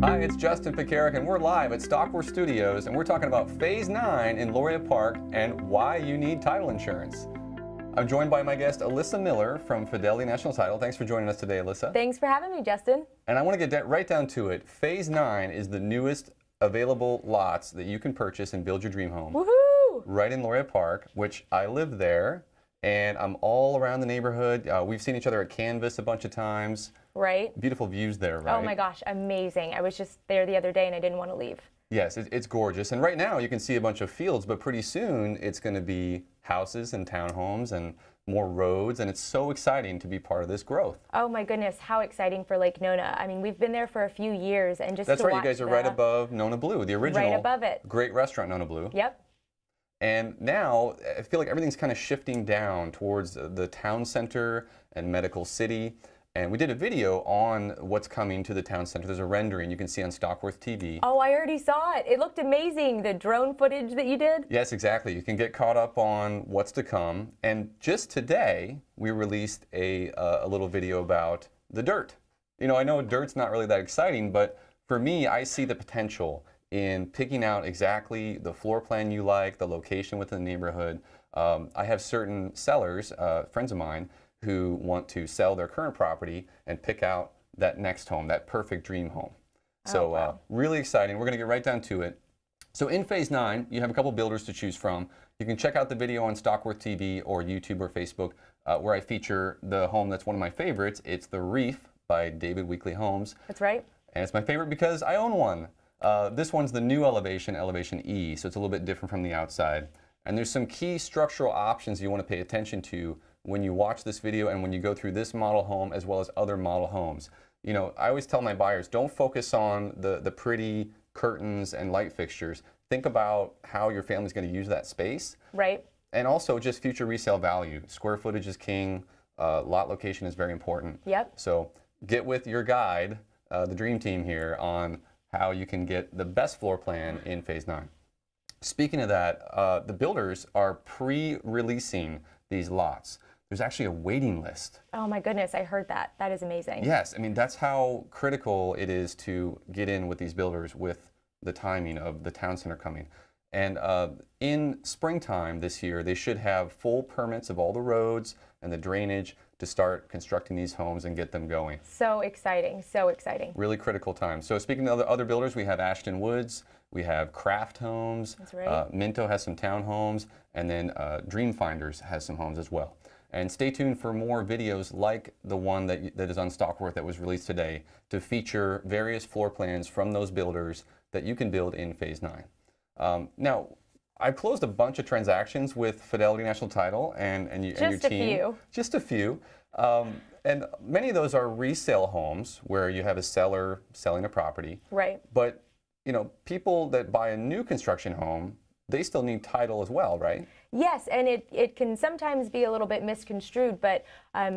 Hi, it's Justin Pekarek, and we're live at Stockworth Studios, and we're talking about Phase 9 in Laureate Park and why you need title insurance. I'm joined by my guest, Alyssa Miller from Fidelity National Title. Thanks for joining us today, Alyssa. Thanks for having me, Justin. And I want to get right down to it. Phase 9 is the newest available lots that you can purchase and build your dream home. Woohoo! Right in Laureate Park, which I live there, and I'm all around the neighborhood. We've seen each other at Canvas a bunch of times. Right. Beautiful views there, right? Oh my gosh, amazing. I was just there the other day and I didn't want to leave. Yes, it's gorgeous. And right now you can see a bunch of fields, but pretty soon it's going to be houses and townhomes and more roads, and it's so exciting to be part of this growth. Oh my goodness, how exciting for Lake Nona. I mean, we've been there for a few years, and just That's to right, watch you guys are right above Nona Blue, the original. Right above it. Great restaurant, Nona Blue. Yep. And now I feel like everything's kind of shifting down towards the town center and Medical City. And we did a video on what's coming to the town center. There's a rendering you can see on Stockworth TV. Oh, I already saw it. It looked amazing, the drone footage that you did. Yes, exactly. You can get caught up on what's to come. And just today, we released a little video about the dirt. You know, I know dirt's not really that exciting, but for me, I see the potential in picking out exactly the floor plan you like, the location within the neighborhood. I have certain sellers, friends of mine, who want to sell their current property and pick out that next home, that perfect dream home. So wow. Really exciting. We're going to get right down to it. So in Phase 9, you have a couple builders to choose from. You can check out the video on Stockworth TV or YouTube or Facebook where I feature the home that's one of my favorites. It's The Reef by David Weekley Homes. That's right. And it's my favorite because I own one. This one's the new elevation, Elevation E, so it's a little bit different from the outside. And there's some key structural options you want to pay attention to when you watch this video and when you go through this model home as well as other model homes. You know, I always tell my buyers, don't focus on the pretty curtains and light fixtures. Think about how your family's going to use that space. Right. And also just future resale value. Square footage is king. Lot location is very important. Yep. So get with your guide, the dream team here, on how you can get the best floor plan in Phase 9. Speaking of that, the builders are pre-releasing these lots. There's actually a waiting list. Oh my goodness, I heard that. That is amazing. Yes, I mean, that's how critical it is to get in with these builders with the timing of the town center coming. And in springtime this year, they should have full permits of all the roads and the drainage to start constructing these homes and get them going. So exciting, so exciting. Really critical time. So speaking of other builders, we have Ashton Woods, we have Craft Homes, That's right. Minto has some townhomes, and then Dream Finders has some homes as well. And stay tuned for more videos like the one that is on Stockworth that was released today to feature various floor plans from those builders that you can build in Phase 9. Now, I've closed a bunch of transactions with Fidelity National Title and your team. Just a few. Just a few. And many of those are resale homes where you have a seller selling a property. Right. But, you know, people that buy a new construction home, they still need title as well, right? Yes, and it can sometimes be a little bit misconstrued, but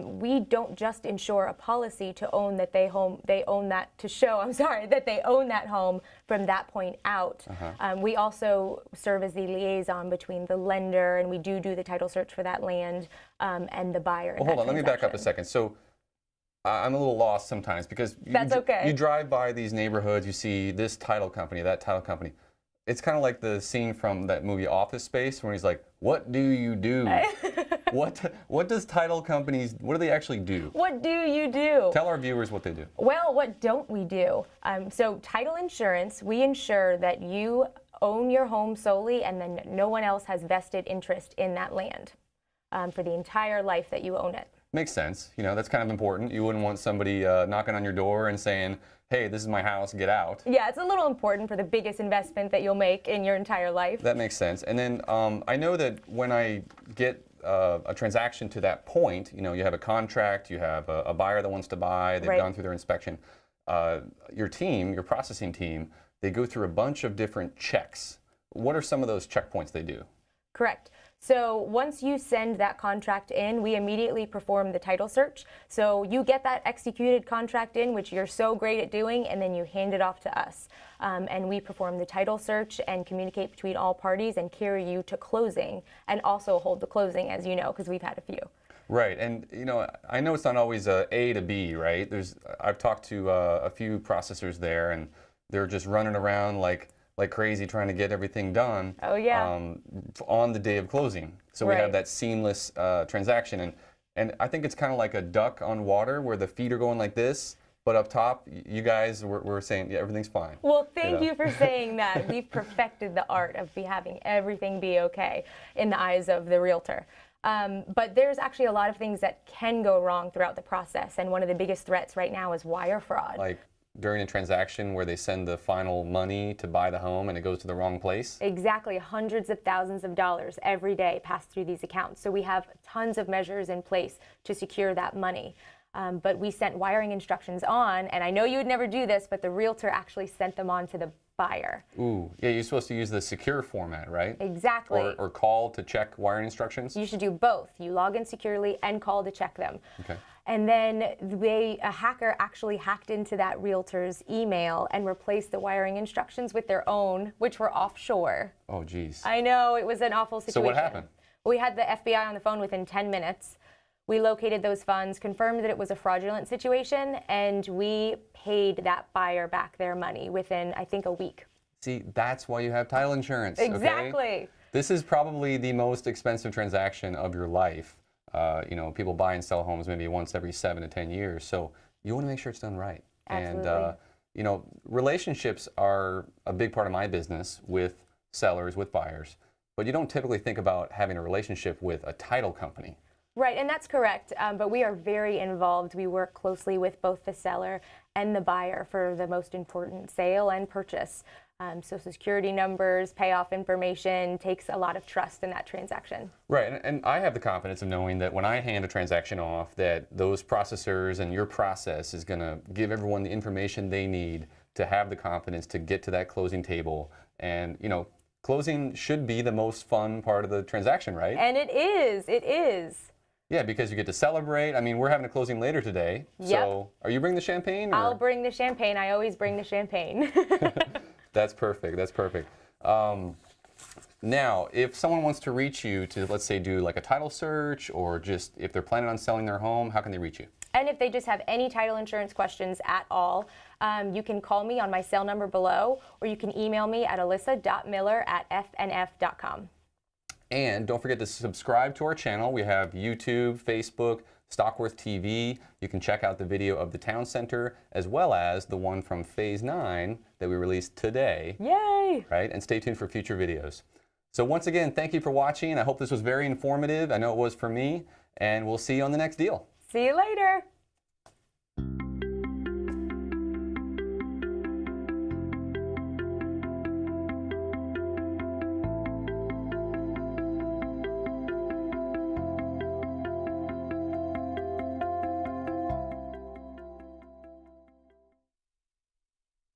we don't just insure a policy to own that they own that home from that point out. We also serve as the liaison between the lender, and we do the title search for that land and the buyer. Well, hold on, let me back up a second. So I'm a little lost sometimes because you drive by these neighborhoods, you see this title company, that title company. It's kind of like the scene from that movie Office Space when he's like, what do you do? What does title companies, what do they actually do? What do you do? Tell our viewers what they do. Well, what don't we do? So title insurance, we ensure that you own your home solely and then no one else has vested interest in that land for the entire life that you own it. Makes sense. You know, that's kind of important. You wouldn't want somebody knocking on your door and saying, hey, this is my house, get out. Yeah, it's a little important for the biggest investment that you'll make in your entire life. That makes sense. And then I know that when I get a transaction to that point, you know, you have a contract, you have a buyer that wants to buy, they've gone through their inspection. Your team, your processing team, they go through a bunch of different checks. What are some of those checkpoints they do? Correct. So once you send that contract in, we immediately perform the title search. So you get that executed contract in, which you're so great at doing, and then you hand it off to us. And we perform the title search and communicate between all parties and carry you to closing, and also hold the closing, as you know, because we've had a few. Right, and you know, I know it's not always A to B, right? I've talked to a few processors there, and they're just running around like crazy trying to get everything done. Oh, yeah. On the day of closing. So we Right. have that seamless transaction, and I think it's kind of like a duck on water where the feet are going like this, but up top, you guys were saying, yeah, everything's fine. Well, thank know? you for saying that. We've perfected the art of having everything be okay in the eyes of the realtor. But there's actually a lot of things that can go wrong throughout the process, and one of the biggest threats right now is wire fraud. Like during a transaction where they send the final money to buy the home and it goes to the wrong place? Exactly. Hundreds of thousands of dollars every day pass through these accounts. So we have tons of measures in place to secure that money. But we sent wiring instructions on, and I know you would never do this, but the realtor actually sent them on to the buyer. Ooh, yeah, you're supposed to use the secure format, right? Exactly. Or call to check wiring instructions? You should do both. You log in securely and call to check them. Okay. And then a hacker actually hacked into that realtor's email and replaced the wiring instructions with their own, which were offshore. Oh, geez. I know, it was an awful situation. So what happened? We had the FBI on the phone within 10 minutes. We located those funds, confirmed that it was a fraudulent situation, and we paid that buyer back their money within, I think, a week. See, that's why you have title insurance. Okay? Exactly. This is probably the most expensive transaction of your life. You know, people buy and sell homes maybe once every 7 to 10 years, so you want to make sure it's done right. Absolutely. And you know, relationships are a big part of my business with sellers, with buyers, but you don't typically think about having a relationship with a title company. Right, and that's correct, but we are very involved. We work closely with both the seller and the buyer for the most important sale and purchase. Social Security numbers, payoff information, takes a lot of trust in that transaction. Right, and I have the confidence of knowing that when I hand a transaction off, that those processors and your process is going to give everyone the information they need to have the confidence to get to that closing table. And, you know, closing should be the most fun part of the transaction, right? And it is. Yeah, because you get to celebrate. I mean, we're having a closing later today. Yep. So are you bringing the champagne? Or? I'll bring the champagne. I always bring the champagne. That's perfect. That's perfect. Now, if someone wants to reach you to, let's say, do like a title search, or just if they're planning on selling their home, how can they reach you? And if they just have any title insurance questions at all, you can call me on my cell number below, or you can email me at alyssa.miller@fnf.com. And don't forget to subscribe to our channel. We have YouTube, Facebook, Stockworth TV. You can check out the video of the town center, as well as the one from Phase 9 that we released today. Yay! Right? And stay tuned for future videos. So once again, thank you for watching. I hope this was very informative. I know it was for me. And we'll see you on the next deal. See you later.